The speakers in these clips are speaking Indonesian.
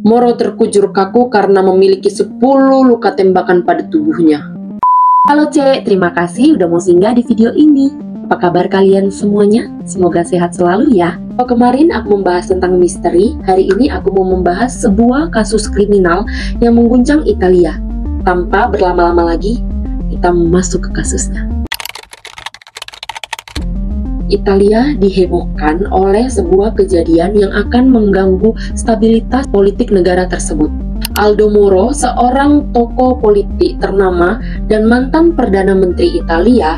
Moro terkujur kaku karena memiliki 10 luka tembakan pada tubuhnya. Halo Cek, terima kasih udah mau singgah di video ini. Apa kabar kalian semuanya? Semoga sehat selalu ya. Kemarin aku membahas tentang misteri, hari ini aku mau membahas sebuah kasus kriminal yang mengguncang Italia. Tanpa berlama-lama lagi, kita masuk ke kasusnya. Italia dihebohkan oleh sebuah kejadian yang akan mengganggu stabilitas politik negara tersebut. Aldo Moro, seorang tokoh politik ternama dan mantan Perdana Menteri Italia,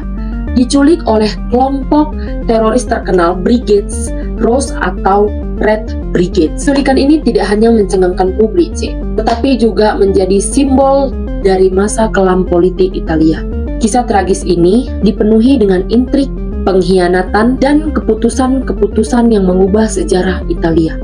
diculik oleh kelompok teroris terkenal Brigades Rosse atau Red Brigade. Culikan ini tidak hanya mencengangkan publik, tetapi juga menjadi simbol dari masa kelam politik Italia. Kisah tragis ini dipenuhi dengan intrik, pengkhianatan, dan keputusan-keputusan yang mengubah sejarah Italia.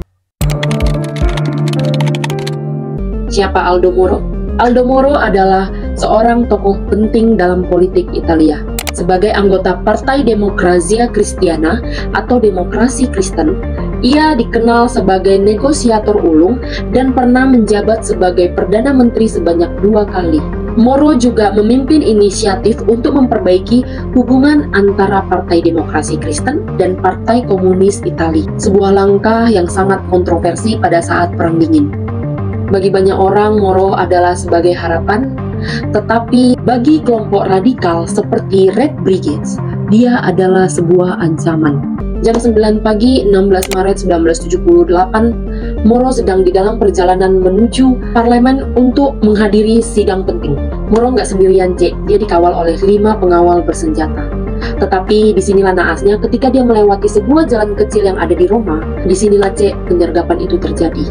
Siapa Aldo Moro? Aldo Moro adalah seorang tokoh penting dalam politik Italia. Sebagai anggota Partai Democrazia Cristiana atau Demokrasi Kristen, ia dikenal sebagai negosiator ulung dan pernah menjabat sebagai Perdana Menteri sebanyak 2 kali. Moro juga memimpin inisiatif untuk memperbaiki hubungan antara Partai Demokrasi Kristen dan Partai Komunis Italia, sebuah langkah yang sangat kontroversi pada saat Perang Dingin. Bagi banyak orang, Moro adalah sebagai harapan, tetapi bagi kelompok radikal seperti Red Brigades, dia adalah sebuah ancaman. Jam 9 pagi 16 Maret 1978, Moro sedang di dalam perjalanan menuju parlemen untuk menghadiri sidang penting. Moro nggak sendirian, Cek. Dia dikawal oleh 5 pengawal bersenjata. Tetapi disinilah naasnya, ketika dia melewati sebuah jalan kecil yang ada di Roma, disinilah, Cek, penyergapan itu terjadi.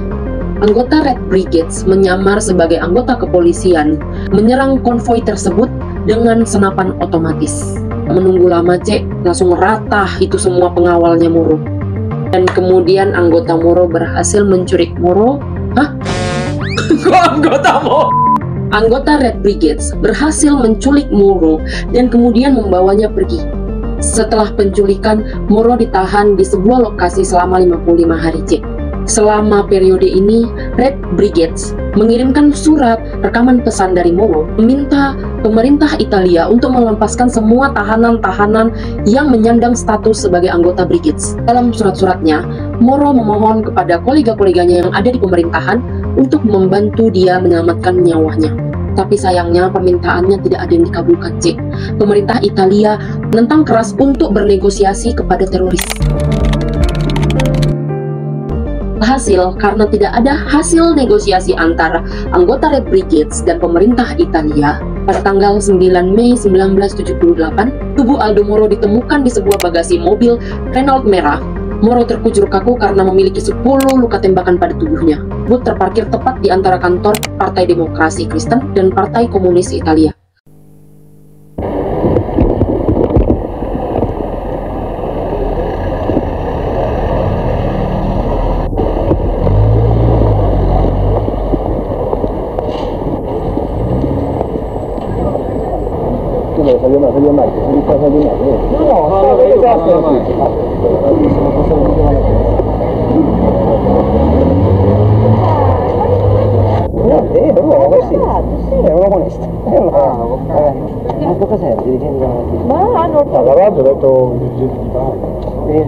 Anggota Red Brigades menyamar sebagai anggota kepolisian, menyerang konvoi tersebut dengan senapan otomatis. Menunggu lama, Cek, langsung rata itu semua pengawalnya Moro. Dan kemudian anggota Moro berhasil menculik Moro. Hah? Kok anggota Moro? Anggota Red Brigades berhasil menculik Moro dan kemudian membawanya pergi. Setelah penculikan, Moro ditahan di sebuah lokasi selama 55 hari, Cek. Selama periode ini, Red Brigades mengirimkan surat rekaman pesan dari Moro meminta pemerintah Italia untuk melepaskan semua tahanan-tahanan yang menyandang status sebagai anggota Brigades. Dalam surat-suratnya, Moro memohon kepada kolega-koleganya yang ada di pemerintahan untuk membantu dia menyelamatkan nyawanya. Tapi sayangnya permintaannya tidak ada yang dikabulkan, Cek. Pemerintah Italia menentang keras untuk bernegosiasi kepada teroris. Hasil, karena tidak ada hasil negosiasi antara anggota Red Brigades dan pemerintah Italia, pada tanggal 9 Mei 1978, tubuh Aldo Moro ditemukan di sebuah bagasi mobil Renault merah. Moro terkujur kaku karena memiliki 10 luka tembakan pada tubuhnya. Bus terparkir tepat di antara kantor Partai Demokrasi Kristen dan Partai Komunis Italia.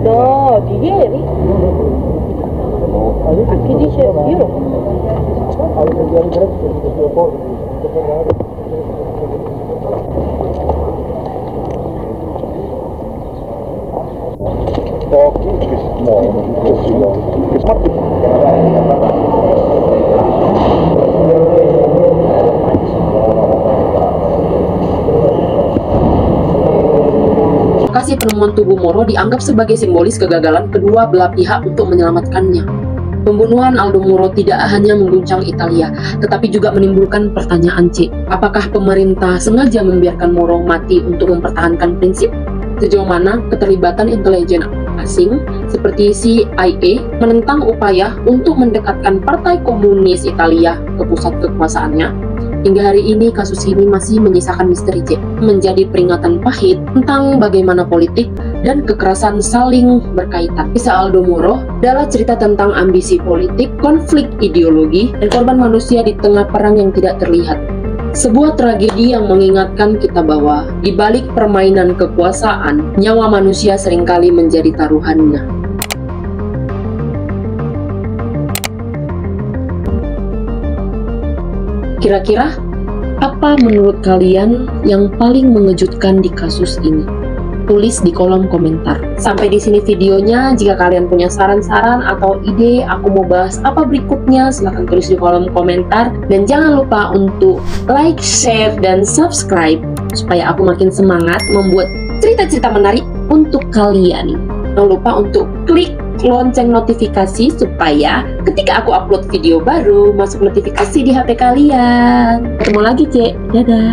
No, di ieri. Che dice io? Pochi che si muovono, Lokasi penemuan tubuh Moro dianggap sebagai simbolis kegagalan kedua belah pihak untuk menyelamatkannya. Pembunuhan Aldo Moro tidak hanya mengguncang Italia, tetapi juga menimbulkan pertanyaan, Cek. Apakah pemerintah sengaja membiarkan Moro mati untuk mempertahankan prinsip? Sejauh mana keterlibatan intelijen asing seperti CIA menentang upaya untuk mendekatkan Partai Komunis Italia ke pusat kekuasaannya? Hingga hari ini kasus ini masih menyisakan misteri J, menjadi peringatan pahit tentang bagaimana politik dan kekerasan saling berkaitan. Kisah Aldo Moro adalah cerita tentang ambisi politik, konflik ideologi, dan korban manusia di tengah perang yang tidak terlihat. Sebuah tragedi yang mengingatkan kita bahwa di balik permainan kekuasaan, nyawa manusia seringkali menjadi taruhannya. Kira-kira apa menurut kalian yang paling mengejutkan di kasus ini? Tulis di kolom komentar. Sampai di sini videonya. Jika kalian punya saran-saran atau ide aku mau bahas apa berikutnya, silahkan tulis di kolom komentar. Dan jangan lupa untuk like, share, dan subscribe supaya aku makin semangat membuat cerita-cerita menarik untuk kalian. Jangan lupa untuk klik lonceng notifikasi supaya ketika aku upload video baru masuk notifikasi di HP kalian. Ketemu lagi, Cek. Dadah.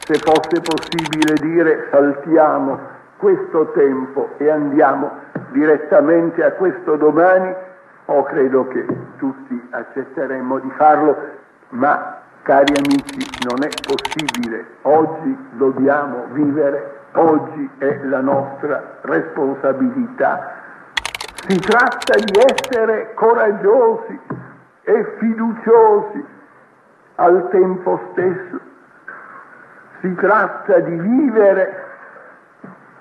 Se fosse possibile dire saltiamo questo tempo e andiamo direttamente a questo domani, credo che tutti accetteremmo di farlo, ma cari amici non è possibile. Oggi dobbiamo vivere. Oggi è la nostra responsabilità. Si tratta di essere coraggiosi e fiduciosi al tempo stesso. Si tratta di vivere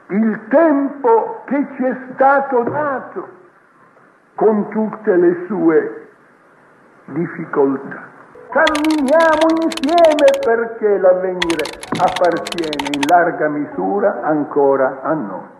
il tempo che ci è stato dato con tutte le sue difficoltà. Camminiamo insieme perché l'avvenire appartiene in larga misura ancora a noi.